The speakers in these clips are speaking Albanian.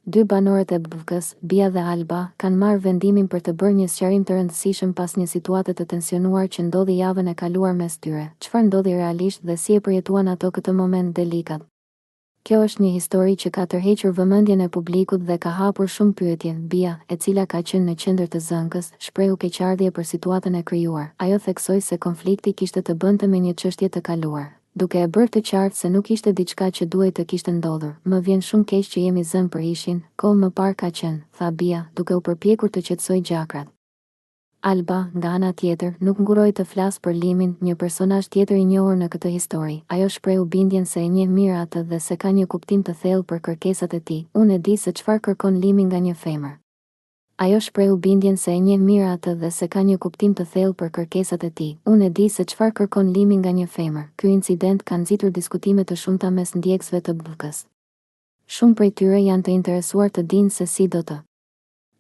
Dy banorët e BV-s, Bia dhe Alba, kanë marrë vendimin për të bërë një sqarim të rëndësishëm pas një situate të tensionuar që ndodhi javën e kaluar mes tyre. Çfarë ndodhi realisht dhe si e përjetuan ato këtë moment delikat? Kjo është një histori që ka tërhequr vëmendjen e publikut dhe ka hapur shumë pyetje. Bia, e cila ka qenë në qendër të zënkës, shprehu keqardhje për situatën e krijuar. Ajo theksoi se konflikti kishte të bënte me një çështje të kaluar, duke e bërë të qartë se nuk ishte diçka që duhej të kishte ndodhur. Më vjen shumë keq që jemi zënë për ishin, kohë më parë ka qenë, tha Bia, duke u përpjekur të qetësoj gjakrat. Alba, nga ana tjetër, nuk nguroi të flasë për Limin, një personazh tjetër i njohur në këtë histori. Ajo shprehu bindjen se e njeh mirë atë dhe se ka një kuptim të thellë për kërkesat e tij. Unë e di se çfarë kërkon Limi nga një femër. Ajo shprehu bindjen se e njeh mirë atë dhe se ka një kuptim të thellë për kërkesat e tij. Unë e di se çfarë kërkon Limi nga një femër. Ky incident ka nxitur diskutime të shumta mes ndjekësve të BV-s. Shumë prej tyre janë të interesuar të dinë se si do të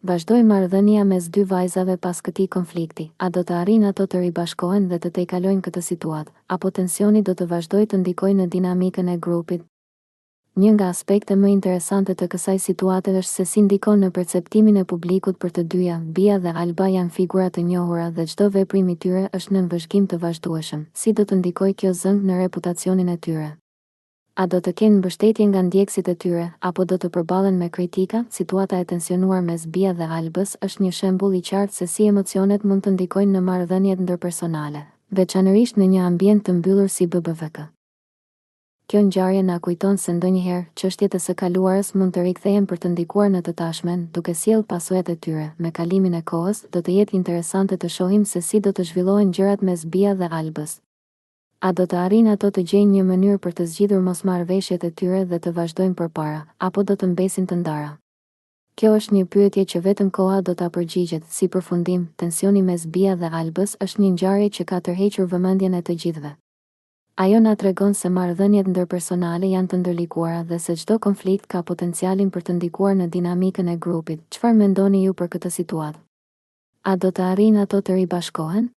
vazhdoj marrëdhënia mes dy vajzave pas këtij konflikti. A do të arrijnë ato të ribashkohen dhe të tejkalojnë këtë situatë, apo tensioni do të vazhdojë të ndikojë në dinamikën e grupit? Një nga aspekte më interesante të kësaj situate është se si ndikon në perceptimin e publikut për të dyja. Bia dhe Alba janë figura të njohura dhe çdo veprim i tyre është në vëzhgim të vazhdueshëm. Si do të ndikojë kjo zënk në reputacionin e tyre? A do të kenë mbështetje nga ndjekësit e tyre, apo do të përballen me kritika? Situata e tensionuar mes Bia dhe Albës është një shembull i qartë se si emocionet mund të ndikojnë në marrëdhëniet ndërpersonale, veçanërisht në një ambient të mbyllur si BBVK. Kjo ngjarje na kujton se ndonjëherë çështjet e së kaluarës mund të rikthehen për të ndikuar në të tashmen, duke sjellë pasojat e tyre. Me kalimin e kohës, do të jetë interesante të shohim se si do të zhvillohen gjërat mes Bia dhe Albës. A do të arrijnë ato të gjejnë një mënyrë për të zgjidhur mosmarrëveshjet e tyre dhe të vazhdojnë përpara, apo do të mbesin të ndara? Kjo është një pyetje që vetëm koha do ta përgjigjet. Si përfundim, tensioni mes Bia dhe Albës është një ngjarje që ka tërhequr vëmendjen e të gjithëve. Ajo na tregon se marrëdhëniet ndërpersonale janë të ndërlikuara dhe se çdo konflikt ka potencialin për të ndikuar në dinamikën e grupit. Çfarë mendoni ju për këtë situatë? A do të arrijnë ato të ribashkohen?